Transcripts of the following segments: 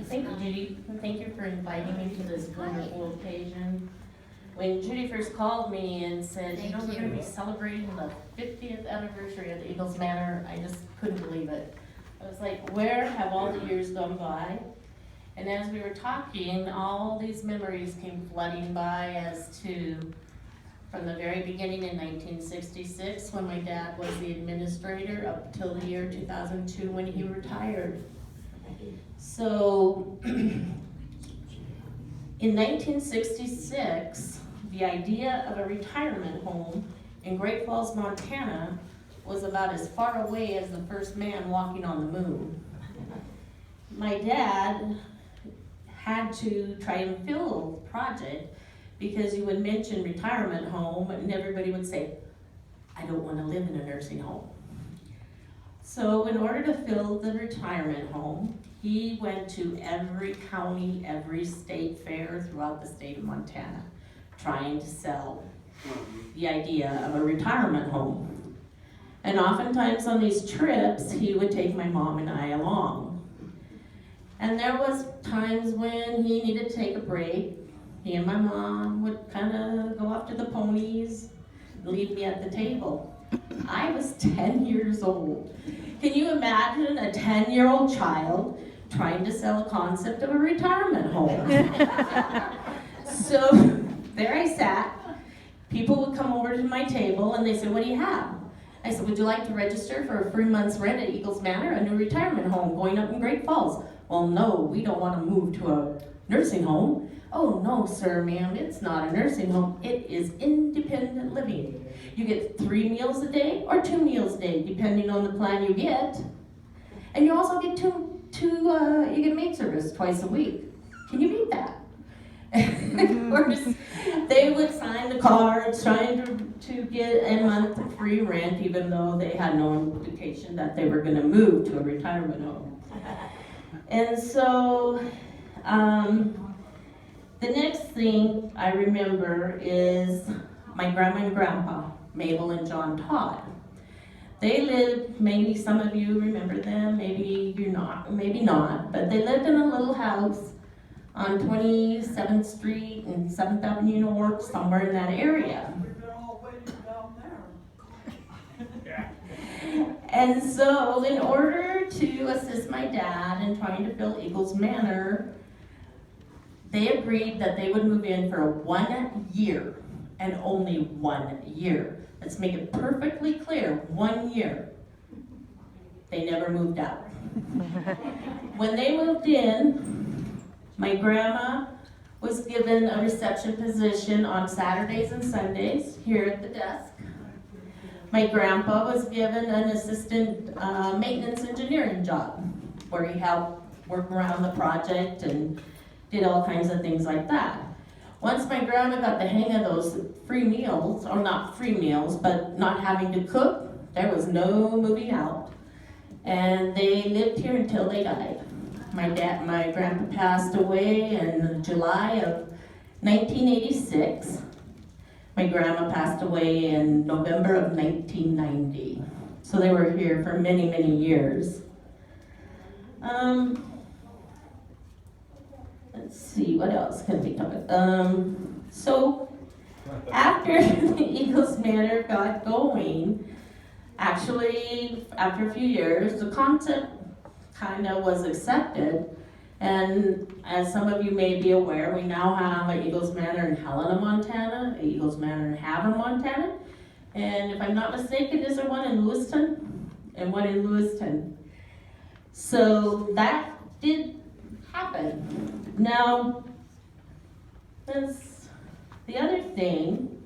Thank you, Judy, and thank you for inviting me to this wonderful occasion. When Judy first called me and said, you know, we're gonna be celebrating the 50th anniversary of the Eagles Manor, I just couldn't believe it. I was like, where have all the years gone by? And as we were talking, all these memories came flooding by as to, from the very beginning in 1966, when my dad was the administrator, up till the year 2002 when he retired. So, in 1966, the idea of a retirement home in Great Falls, Montana was about as far away as the first man walking on the moon. My dad had to try and fill the project because you would mention retirement home and everybody would say, I don't want to live in a nursing home. So in order to fill the retirement home, he went to every county, every state fair throughout the state of Montana, trying to sell the idea of a retirement home. And oftentimes on these trips, he would take my mom and I along. And there was times when he needed to take a break. He and my mom would kind of go after the ponies, leave me at the table. I was 10 years old. Can you imagine a 10-year-old child trying to sell a concept of a retirement home? So there I sat. People would come over to my table and they said, what do you have? I said, would you like to register for a free month's rent at Eagles Manor, a new retirement home going up in Great Falls? Well, no, we don't want to move to a nursing home. Oh, no, sir, ma'am, it's not a nursing home. It is independent living. You get 3 meals a day or 2 meals a day, depending on the plan you get. And you also get you get maid service twice a week. Can you beat that? Of course, they would sign the cards trying to get a month of free rent, even though they had no indication that they were going to move to a retirement home. And so, the next thing I remember is my grandma and grandpa, Mabel and John Todd. They lived, maybe some of you remember them, maybe you're not, maybe not, but they lived in a little house on 27th Street and 7th Avenue North, somewhere in that area. We've been all waiting down there. And so in order to assist my dad in trying to fill Eagles Manor, they agreed that they would move in for 1 year, and only 1 year. Let's make it perfectly clear, 1 year. They never moved out. When they moved in, my grandma was given a reception position on Saturdays and Sundays here at the desk. My grandpa was given an assistant maintenance engineering job where he helped work around the project and did all kinds of things like that. Once my grandma got the hang of those free meals, or not free meals, but not having to cook, there was no moving out. And they lived here until they died. My grandpa passed away in July of 1986. My grandma passed away in November of 1990. So they were here for many, many years. Let's see, what else can we talk about? So after the Eagles Manor got going, actually after a few years, the concept kind of was accepted. And as some of you may be aware, we now have an Eagles Manor in Helena, Montana, an Eagles Manor in Havre, Montana, and if I'm not mistaken, is there one in Lewiston? And one in Lewiston. So that did happen. Now, the other thing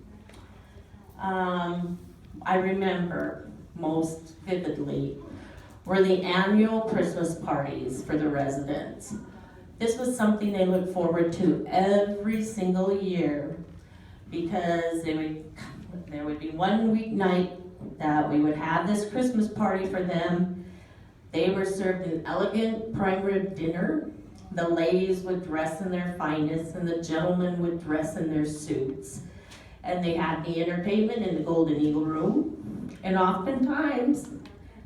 I remember most vividly were the annual Christmas parties for the residents. This was something they looked forward to every single year because there would be one weeknight that we would have this Christmas party for them. They were served an elegant prime rib dinner. The ladies would dress in their finest and the gentlemen would dress in their suits. And they had the entertainment in the Golden Eagle Room. And oftentimes,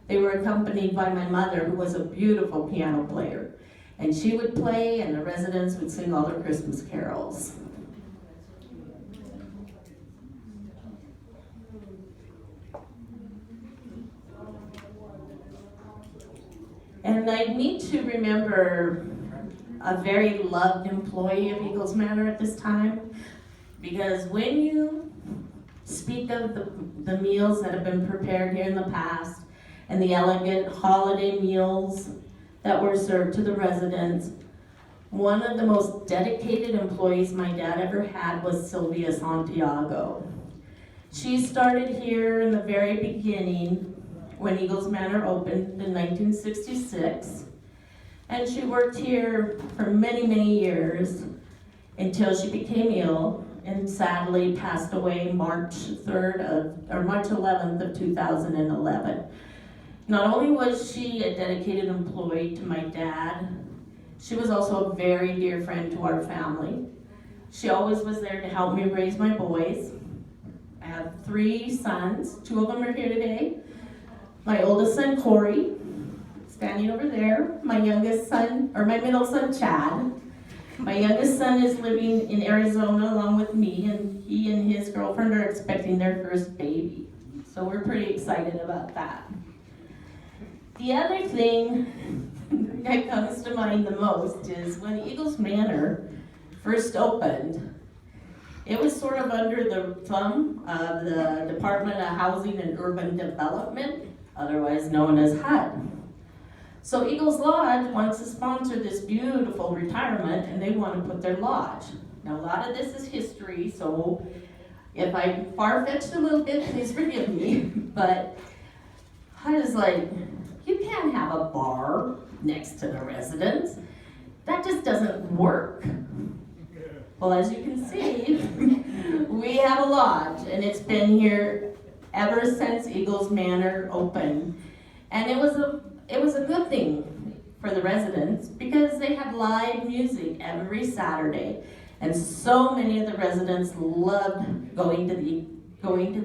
they were accompanied by my mother, who was a beautiful piano player. And she would play, and the residents would sing all their Christmas carols. And I need to remember a very loved employee of Eagles Manor at this time, because when you speak of the meals that have been prepared here in the past, and the elegant holiday meals that were served to the residents, one of the most dedicated employees my dad ever had was Sylvia Santiago. She started here in the very beginning when Eagles Manor opened in 1966, and she worked here for many, many years until she became ill and sadly passed away March 11th of 2011. Not only was she a dedicated employee to my dad, she was also a very dear friend to our family. She always was there to help me raise my boys. I have 3 sons, 2 of them are here today. My oldest son, Corey, standing over there. My middle son, Chad. My youngest son is living in Arizona along with me, and he and his girlfriend are expecting their first baby. So we're pretty excited about that. The other thing that comes to mind the most is when Eagles Manor first opened, it was sort of under the thumb of the Department of Housing and Urban Development, otherwise known as HUD. So Eagles Lodge wants to sponsor this beautiful retirement, and they want to put their lodge. Now a lot of this is history, so if I far-fetched a little bit, please forgive me, but HUD is like, you can't have a bar next to the residents. That just doesn't work. Well, as you can see, we have a lodge, and it's been here ever since Eagles Manor opened. And it was a good thing for the residents because they had live music every Saturday. And so many of the residents loved going to the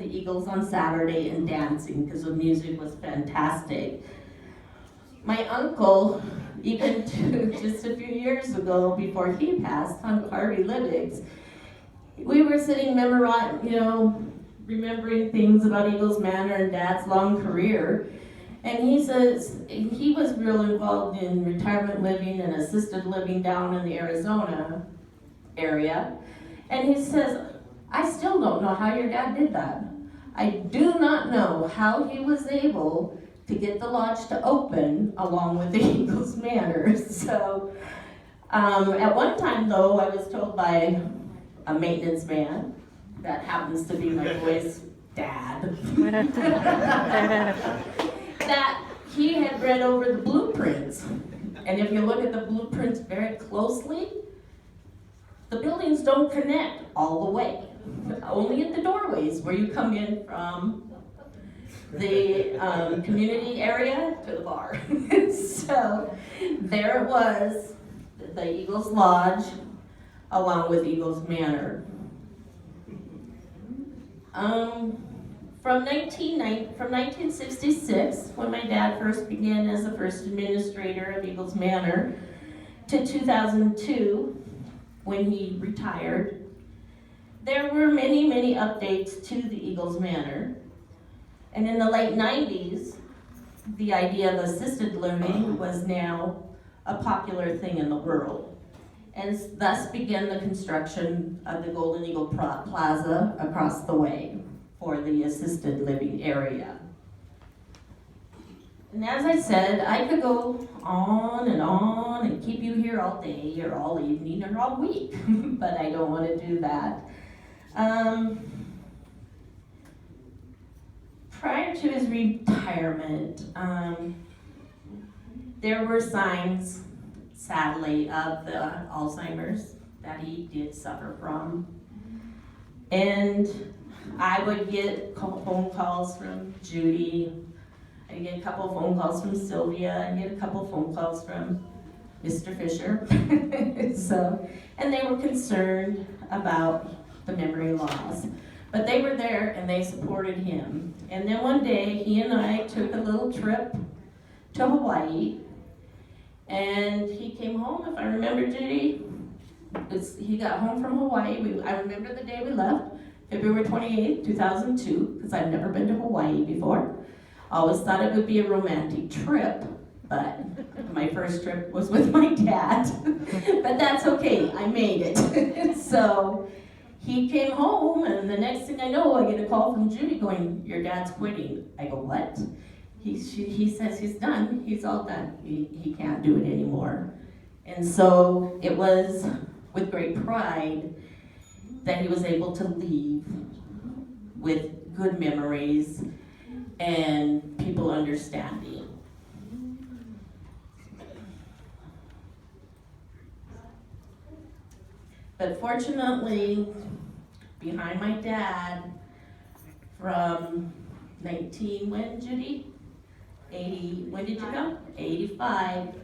Eagles on Saturday and dancing because the music was fantastic. My uncle, even just a few years ago, before he passed, Uncle Harvey Livix, we were sitting remembering things about Eagles Manor and Dad's long career. And he says he was real involved in retirement living and assisted living down in the Arizona area. And he says, I still don't know how your dad did that. I do not know how he was able to get the lodge to open along with the Eagles Manor. So at one time though, I was told by a maintenance man that happens to be my boy's dad that he had read over the blueprints. And if you look at the blueprints very closely, the buildings don't connect all the way. Only at the doorways where you come in from the community area to the bar. So there it was, the Eagles Lodge along with Eagles Manor. From 1966, when my dad first began as the first administrator of Eagles Manor, to 2002, when he retired, there were many, many updates to the Eagles Manor. And in the late 90s, the idea of assisted living was now a popular thing in the world. And thus began the construction of the Golden Eagle Plaza across the way for the assisted living area. And as I said, I could go on and keep you here all day or all evening or all week, but I don't want to do that. Prior to his retirement, there were signs, sadly, of the Alzheimer's that he did suffer from. And I would get phone calls from Judy, I'd get a couple of phone calls from Sylvia, I'd get a couple of phone calls from Mr. Fisher. And they were concerned about the memory loss. But they were there and they supported him. And then one day, he and I took a little trip to Hawaii. And he came home, if I remember, Judy, he got home from Hawaii. I remember the day we left, February 28th, 2002, because I've never been to Hawaii before. Always thought it would be a romantic trip, but my first trip was with my dad. But that's okay, I made it. So he came home, and the next thing I know, I get a call from Judy going, "Your dad's quitting." I go, "What?" He says he's done. He's all done. He can't do it anymore. And so it was with great pride that he was able to leave with good memories and people understanding. But fortunately, behind my dad, from when, Judy? 80, when did you go? 85.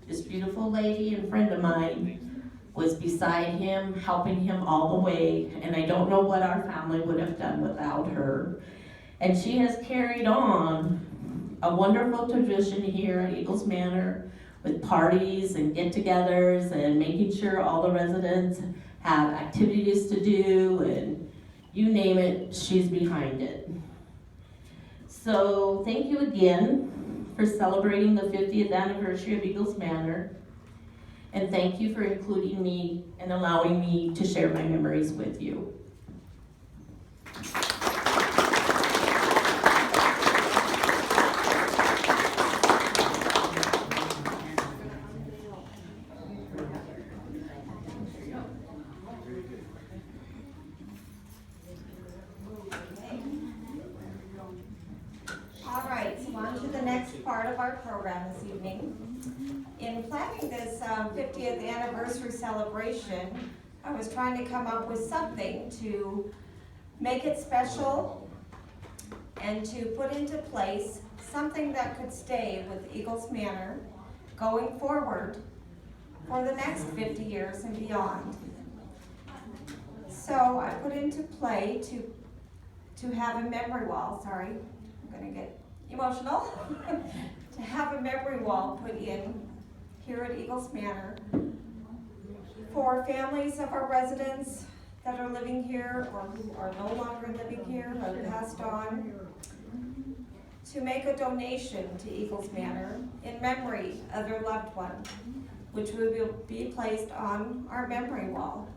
This beautiful lady and friend of mine was beside him, helping him all the way, and I don't know what our family would have done without her. And she has carried on a wonderful tradition here at Eagles Manor with parties and get-togethers and making sure all the residents have activities to do, and you name it, she's behind it. So thank you again for celebrating the 50th anniversary of Eagles Manor. And thank you for including me and allowing me to share my memories with you. All right, so on to the next part of our program this evening. In planning this 50th anniversary celebration, I was trying to come up with something to make it special and to put into place something that could stay with Eagles Manor going forward for the next 50 years and beyond. So I put into play to have a memory wall, sorry, I'm gonna get emotional, to have a memory wall put in here at Eagles Manor for families of our residents that are living here or who are no longer living here or passed on, to make a donation to Eagles Manor in memory of their loved one, which will be placed on our memory wall.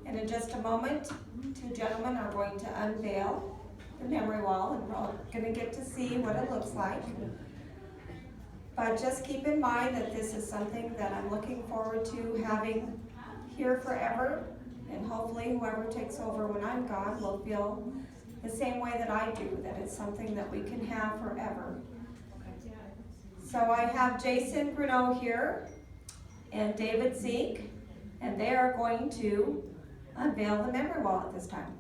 And in just a moment, two gentlemen are going to unveil the memory wall, and we're all going to get to see what it looks like. But just keep in mind that this is something that I'm looking forward to having here forever, and hopefully whoever takes over when I'm gone will feel the same way that I do, that it's something that we can have forever. So I have Jason Bruneau here and David Zeke, and they are going to unveil the memory wall at this time.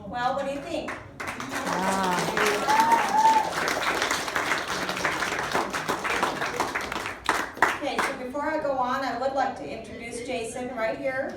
Well, what do you think? Okay, so before I go on, I would like to introduce Jason right here.